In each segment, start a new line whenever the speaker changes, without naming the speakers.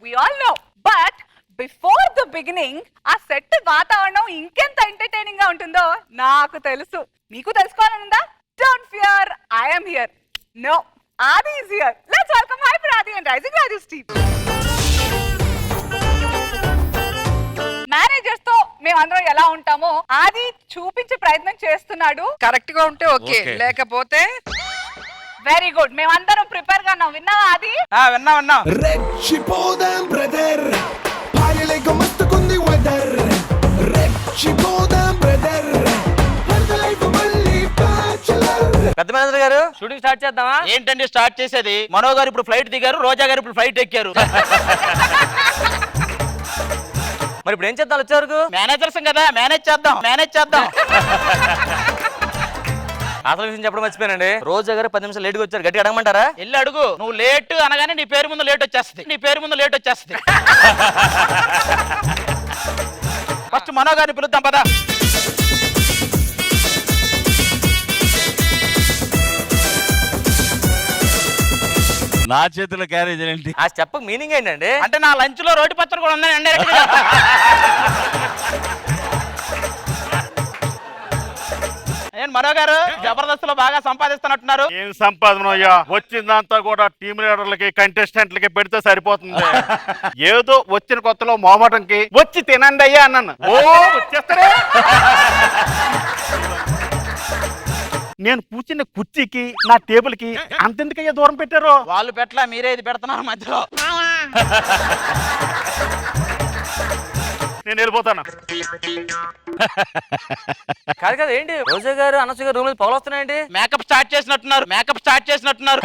we all know. But before the beginning, ఆ set వాతావరణం ఇంకెంత ఎంటర్టైనింగ్ గా ఉంటుందో నాకు తెలుసు. మీకు తెలుసుకోవాలనుందా? Don't fear, I am here. No, Adi is here. Let's welcome Hyper Adi and Rising Raju's team. Managers తో మేమందరం ఎలా ఉంటామో ఆది చూపించే ప్రయత్నం చేస్తున్నాడు.
కరెక్ట్ గా ఉంటే ఓకే, లేకపోతే
వెరీ గుడ్. మేమందరం ప్రిపేర్ గా ఉన్నాం. విన్నావా ఆది?
విన్నా
రెచ్చిపోదాం బ్రదర్, పాయలేక మస్తుకుంది వెదర్. రెచ్చిపోదాం బ్రదర్, లైఫ్ మళ్ళీ బ్యాచులర్.
పెద్ద మేనేజర్ గారు షూటింగ్ స్టార్ట్ చేద్దామా?
ఏంటండి స్టార్ట్ చేసేది? మనో గారు ఇప్పుడు ఫ్లైట్ దిగారు, రోజా గారు ఇప్పుడు ఫ్లైట్ ఎక్కారు.
మరి ఇప్పుడు ఏం చేద్దాం? వచ్చే వరకు
మేనేజర్స్ కదా, మేనేజ్ చేద్దాం.
అసలు విషయం చెప్పడం మర్చిపోయానండి. రోజా గారు 10 నిమిషాలు లేట్గా వచ్చారు. గట్టిగా అడగమంటారా?
వెళ్ళి అడుగు. నువ్వు లేట్ అనగానే నీ పేరు ముందు లేట్ వచ్చేస్తుంది. ఫస్ట్ మనో గారిని పిలుద్దాం పదా.
నా చేతిలో క్యారేజ్ ఏంటి?
ఆ చెప్పక మీనింగ్ ఏంటండి?
అంటే నా లంచ్ లో రోటి పచ్చడి కూడా ఉందని ఏంటి మనో గారు జబర్దస్త్ లో బాగా సంపాదిస్తున్నట్టున్నారు.
ఏం సంపాదన అయ్యా, వచ్చిందంతా కూడా టీమ్ లీడర్లకి కంటెస్టెంట్లకి పెడితే సరిపోతుంది. ఏదో వచ్చిన కొత్తలో మోమటంకి వచ్చి తినండి అయ్యా అన్నాను. ఓ వచ్చేస్తారే. నేను కూర్చున్న కుర్చీకి నా టేబుల్ కి అంతెందుకయ్యా దూరం పెట్టారు?
వాళ్ళు పెట్టలా, మీరే ఇది పెడుతున్నారు మధ్యలో.
నేను వెళ్ళిపోతాను.
కాదు ఏంటి రోజా గారు అనసూయ గారు రూమ్ లో పొగలు వస్తున్నాయండి?
మేకప్ స్టార్ట్ చేసినట్టున్నారు.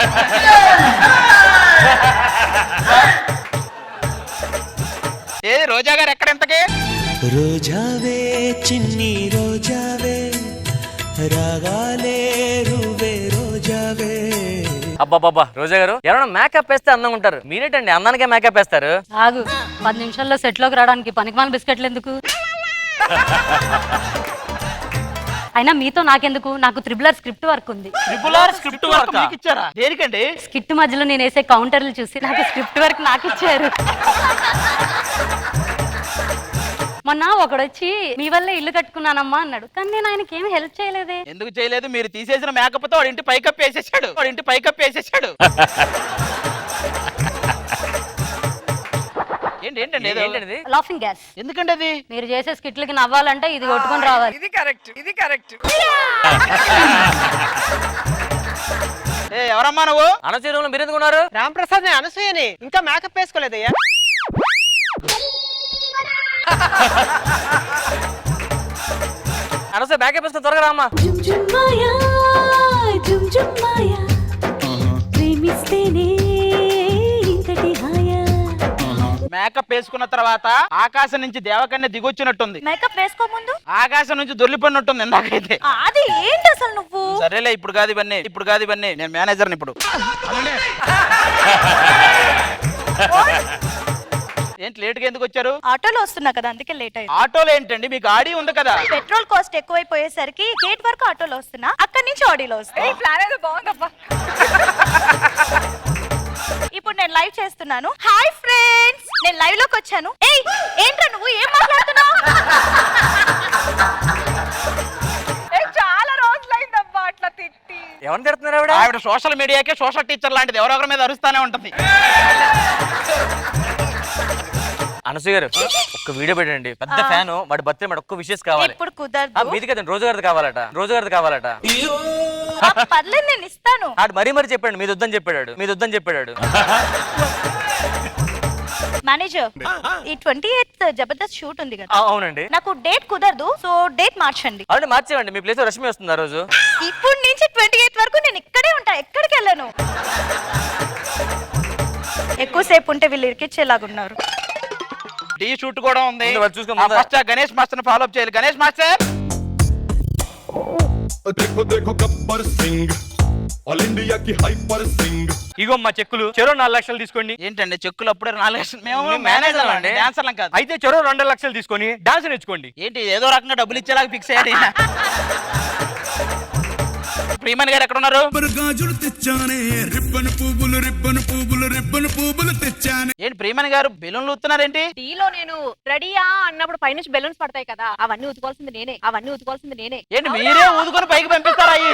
ఏది రోజా గారు ఎక్కడ ఇంతకి?
రోజావే చిన్ని రోజావే, రాగాలే రువే రోజావే.
అబ్బాబ్బా రోజా గారు ఎవరైనా మేకప్ వేస్తే అందంగా ఉంటారు, మీరేటండి అందానికే మేకప్ వేస్తారు?
ఆగు, 10 నిమిషాల్లో సెట్ లోకి రావడానికి పనికిమాల బిస్కెట్లు ఎందుకు? అయినా మీతో నాకెందుకు? నాకు త్రిబుల్ స్క్రిప్ట్ వర్క్ ఉంది.
స్క్రిప్ట్ వర్క్ మీకు ఇచ్చారా? దేనికండి?
స్కిట్ మధ్యలో నేను వేసే కౌంటర్లు చూసి నాకు స్క్రిప్ట్ వర్క్ నాకు ఇచ్చారు. మొన్న ఒకడొచ్చి మీ వల్ల ఇల్లు కట్టుకున్నానమ్మా అన్నాడు, కానీ నేను ఆయనకి ఏమి హెల్ప్ చేయలేదే.
ఎందుకు చేయలేదు? మీరు తీసేసిన మేకప్ తో వాడి ఇంటి పైకప్ వేసేసాడు. ఏంటండి
లాఫింగ్ గ్యాస్.
ఎందుకండి అది?
మీరు చేసే స్కిట్లకి నవ్వాలంటే ఇది కొట్టుకొని రావాలి.
ఇది కరెక్ట్.
ఎవరమ్మా నువ్వు?
అనసూయ రూమ్ లో మీరు ఎందుకు ఉన్నారు?
రాంప్రసాద్ అనసూయని ఇంకా మేకప్ వేసుకోలేదయ్యా.
అనసూయ బ్యాకప్ వేసుకుని త్వరగా రామ్మా.
మేకప్ వేసుకున్న తర్వాత ఆకాశం నుంచి దేవకన్య దిగొచ్చినట్టుంది.
మేకప్ వేసుకోముందు
ఆకాశం నుంచి దొర్లిపోయినట్టుంది ఇందాకైతే.
అది ఏంటి అసలు నువ్వు?
సరేలే, ఇప్పుడు కాదు ఇవన్నీ. నేను మేనేజర్ని ఇప్పుడు. ఏంటి లేట్ గా ఎందుకు వచ్చారు?
ఆటోలో వస్తున్నా కదా, అందుకే లేట్ అయింది.
ఆటోలో ఏంటండి? మీకు ఆడి ఉంది కదా.
పెట్రోల్ కాస్ట్ ఎక్కువైపోయేసరికి గేట్ వరకు ఆటోలో వస్తున్నా, అక్కడి నుంచి ఆడిలో వస్తున్నా.
ఈ ప్లాన్ ఏదో బాగుందబ్బా.
ఇప్పుడు నేను లైవ్ చేస్తున్నాను. హాయ్ ఫ్రెండ్స్, నేను లైవ్ లోకి వచ్చాను. ఏయ్ ఏంట్రా నువ్వు ఏం మాట్లాడుతున్నావు?
చాలా రోజులైందబ్బా అట్లా తిట్టి.
ఎవరిని తిడుతున్నారు?
ఆవిడ సోషల్ మీడియాకే సోషల్ టీచర్ లాంటిది, ఎవరొకరి మీద అరుస్తానే ఉంటుంది.
అనసూయ గారు ఒక్క వీడియో పెట్టండి, పెద్ద ఫ్యాన్. వాడి బర్త్డే ఒక్క విషెస్ కావాలి.
ఇప్పుడు కుదరదు.
మీది కదండి, రోజు గారిది కావాలట.
పర్లేదు, నేను ఇస్తాను.
ఆడు మరీ చెప్పాడు మీది వద్దని చెప్పాడు.
మేనేజర్, ఈ 28th జబర్దస్త్ షూట్ ఉంది కదా.
అవునండి.
నాకు డేట్ కుదరదు, సో డేట్ మార్చండి.
అవునండి, మార్చేవండి. మీ ప్లేస్ రష్మి వస్తుంది ఆ రోజు.
ఇప్పుడు నుంచి 28th వరకు నేను ఇక్కడే ఉంటా, ఎక్కడికి వెళ్ళను. ఎక్కువసేపు ఉంటే వీళ్ళు ఇరికిచ్చేలాగున్నారు.
టీ షూట్ కూడా ఉంది.
చూసుకో,
గణేష్ మాస్టర్ ఫాలో అప్ చేయాలి. గణేష్ మాస్టర్,
देखो देखो गब्बर सिंह, ఆల్ ఇండియా కి హైపర్ సింగ్.
ఇగో మా చెక్కులు చెరో 4 లక్షలు తీసుకోండి.
ఏంటండి చెక్కులు అప్పుడే 4 లక్షలు? మేము మేనేజర్ అండి, డాన్సర్లం కాదు.
అయితే చెరో 2 లక్షలు తీసుకొని డాన్స్ నేర్చుకోండి.
ఏంటి ఏదో రకంగా డబ్బులు ఇచ్చేలాగా ఫిక్స్ అయ్యాడు. ప్రియమణి గారు ఎక్కడ ఉన్నారు?
గాజులు తెచ్చానే, రిబ్బన్ పువ్వులు తెచ్చానే.
ఏంటి ప్రియమణి గారు బెలూన్లు ఊతున్నారేంటి?
డీలో నేను రెడీయా అన్నప్పుడు పైనుంచి బెలూన్స్ పడతాయి కదా, అవన్నీ ఉతుకోవాల్సింది నేనే.
ఏంటి మీరే ఊదుకొని పైకి పంపిస్తారా అయ్యి?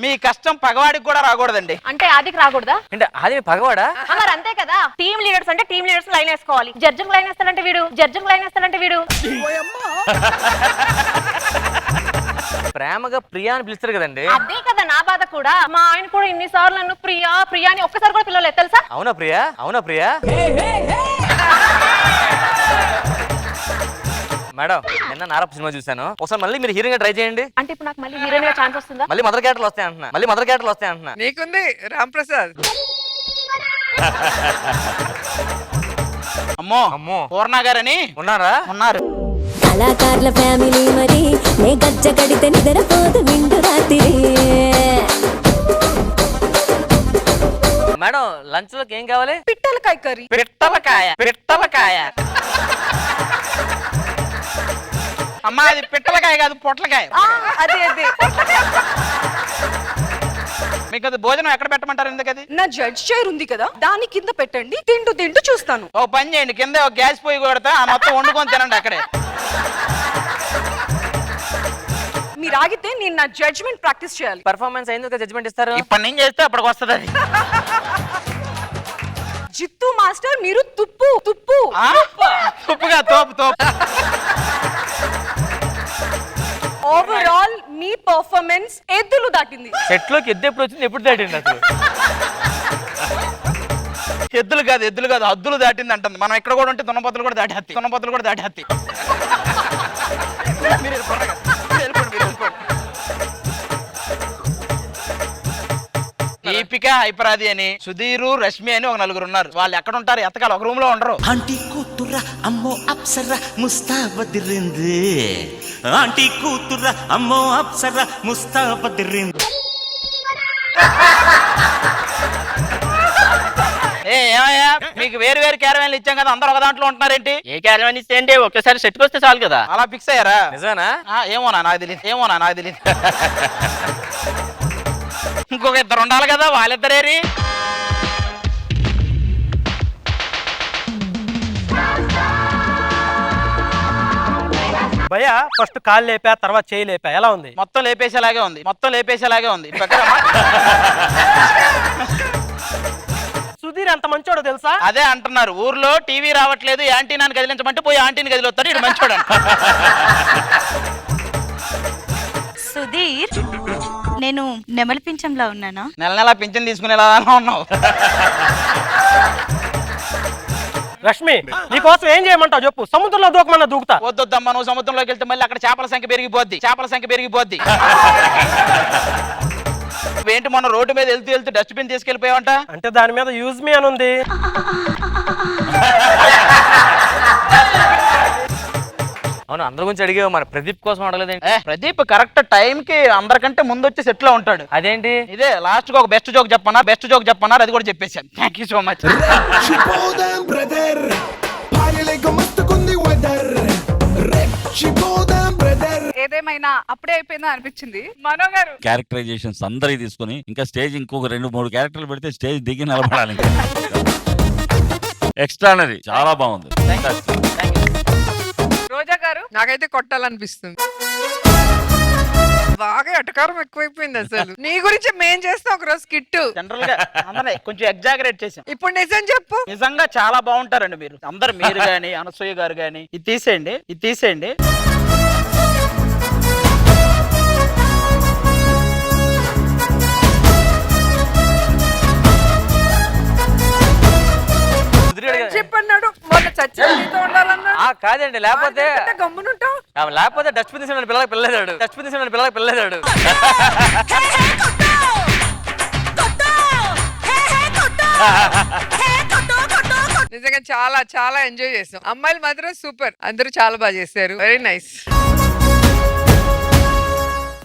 మీ కష్టం పగవాడికి కూడా రాకూడదండి.
అంటే ఆదికి రాకూడదా?
అంటే అది పగవాడా?
మరి అంతే కదా, టీమ్ లీడర్స్ అంటే టీమ్ లీడర్స్ లైన్ వేసుకోవాలి. జడ్జింగ్ లైన్ వేస్తాడంటే వీడు
ప్రేమగా ప్రియా అని పిలుస్తారు కదండి.
అదే కదా నా బాధ కూడా. మా ఆయన కూడా ఇన్నిసార్లు నన్ను ప్రియా అని ఒక్కసారి కూడా పిలవలేదు తెలుసా?
అవునా ప్రియా? మేడం నిన్న నారప్ప సినిమా చూసాను, ఒకసారి మళ్ళీ మీరు హీరోయిన్ గా ట్రై చేయండి.
అంటే ఇప్పుడు నాకు మళ్ళీ హీరోయిన్ గా ఛాన్స్ వస్తుందా?
మళ్ళీ మదర్ క్యారెక్టర్లు వస్తాయి అంటున్నా.
నీకుంది రామ్ ప్రసాద్.
అమ్మో పూర్ణ గారని
ఉన్నారా?
ఉన్నారు.
కళాకారుల ఫ్యామిలీ మరి నే గజ్జ కడితే నిద్రపోదు నిండు రాత్రి.
మేడం లంచ్ లోకి ఏం కావాలి?
పిట్టలకాయ కర్రీ.
పిట్టలకాయ అమ్మా, అది పిట్టలకాయ కాదు పొట్లకాయ.
అదే
మీకు అది భోజనం ఎక్కడ పెట్టమంటారు? ఎందుకది?
నా జడ్జ్ చైర్ ఉంది కదా, దాని కింద పెట్టండి, తింటూ చూస్తాను.
ఓ పని చేయండి, కింద ఒక గ్యాస్ పొయ్యి కొడతా, ఆ మొత్తం వండుకొని తినండి అక్కడే.
మీరు ఆగితే నేను నా జడ్జ్మెంట్ ప్రాక్టీస్ చేయాలి.
పర్ఫార్మెన్స్ అయింది జడ్జ్మెంట్ ఇస్తారు.
ఇప్పటి నుంచి చేస్తే అప్పటికి వస్తుంది అది.
జిత్తు మాస్టర్ మీరు తుప్పు
ఉప్పుగా తోపు.
ఓవరాల్ మీ పర్ఫార్మెన్స్ ఎద్దులు దాటింది.
సెట్ లోకి ఎప్పుడు వచ్చింది, ఎప్పుడు దాటింది అసలు?
ఎద్దులు కాదు హద్దులు దాటింది అంటుంది. మనం ఇక్కడ కూడా ఉంటే దున్నపోతులు కూడా దాటి హత్తి. మీరు వెళ్ళిపోండి. దీపిక హైపరాది అని, సుధీరు రష్మి అని ఒక నలుగురు ఉన్నారు. వాళ్ళు ఎక్కడ ఉంటారు? ఎత్తకాలు ఒక రూమ్ లో ఉండరు.
ఆంటీ కూతుర అమ్మో అప్సర ముస్తాబదిరింది. ఆంటీ కూతుర అమ్మో అప్సర ముస్తాబదిరింది.
ఏమయ్యా, మీకు వేరు క్యారవాన్లు ఇచ్చాం కదా, అందరూ ఒక దాంట్లో ఉంటున్నారేంటి? ఏ క్యారవాన్ ఇస్తే ఏంటి, ఒక్కసారి సెట్కి వస్తే చాలు కదా. అలా ఫిక్స్ అయ్యారా?
నిజమేనా?
ఏమోనా నాకు తెలియదు. ఇంకొక ఇద్దరు ఉండాలి కదా, వాళ్ళిద్దరేరి.
భయ్యా ఫస్ట్ కాళ్ళు లేపా, తర్వాత చేయి లేపా, ఎలా ఉంది?
మొత్తం లేపేసేలాగే ఉంది.
సుధీర్ ఎంత మంచోడో తెలుసా?
అదే అంటున్నారు, ఊర్లో టీవీ రావట్లేదు, యాంటీనాని కదిలించమంటే పోయి యాంటీని కదిలిస్తాడు. ఇటు మంచోడు.
సుధీర్, నేను నెమలి పింఛంలా ఉన్నానా?
నెల పింఛన్ తీసుకునేలా ఉన్నావు.
రష్మి నీకోసం ఏం చేయమంటావు చెప్పు? సముద్రంలో దూకమన్నా దూకుతా.
వద్దొద్దమ్మా, నువ్వు సముద్రంలోకి వెళ్తే మళ్ళీ అక్కడ చేపల సంఖ్య పెరిగిపోద్ది. ఏంటి మొన్న రోడ్డు మీద వెళ్తూ డస్ట్బిన్ తీసుకెళ్లిపోయావంట?
అంటే దాని మీద యూజ్ మీ అని ఉంది.
అవును, అందరి గురించి అడిగావు, మరి ప్రదీప్ కోసం అడగలేదేంటి?
ప్రదీప్ కరెక్ట్ టైం కి అందరికంటే ముందు వచ్చి సెట్ లో ఉంటాడు.
అదేంటి?
ఇదే లాస్ట్ గా ఒక బెస్ట్ జోక్ చెప్పన్నారు, అది కూడా చెప్పేశాను. Thank you so much.
ఏదేమైనా అప్పుడే అయిపోయిందో అనిపించింది. మనో గారు
క్యారెక్టరైజేషన్స్ అందరికి తీసుకుని ఇంకా స్టేజ్ ఇంకొక 2-3 క్యారెక్టర్లు పెడితే స్టేజ్ దిగి నిలబడాలి. ఎక్స్ట్రానరీ, చాలా బాగుంది.
రోజా గారు
నాకైతే కొట్టాలనిపిస్తుంది. బాగా ఎటకారం ఎక్కువైపోయింది అసలు. నీ గురించి మేం చేస్తాం ఒక రోజు స్కిట్.
జనరల్ గా అందరే కొంచెం ఎగ్జాగరేట్ చేసాం.
ఇప్పుడు నిజం చెప్పు.
నిజంగా చాలా బాగుంటారండి మీరు అందరు. మీరు గాని అనసూయ గారు గాని. ఇది తీసేయండి.
చెప్పన్నాడు మొన్న చచ్చితో ఉండాలన్నా.
కాదండి, లేకపోతే
గమ్మునుంటావు.
డస్ట్బిన్ తీసుకుని పిల్లలకి పిల్లలేదాడు.
నిజంగా చాలా చాలా ఎంజాయ్ చేసాం. అమ్మాయిలు మాత్రం సూపర్, అందరూ చాలా బాగా చేశారు. Very nice.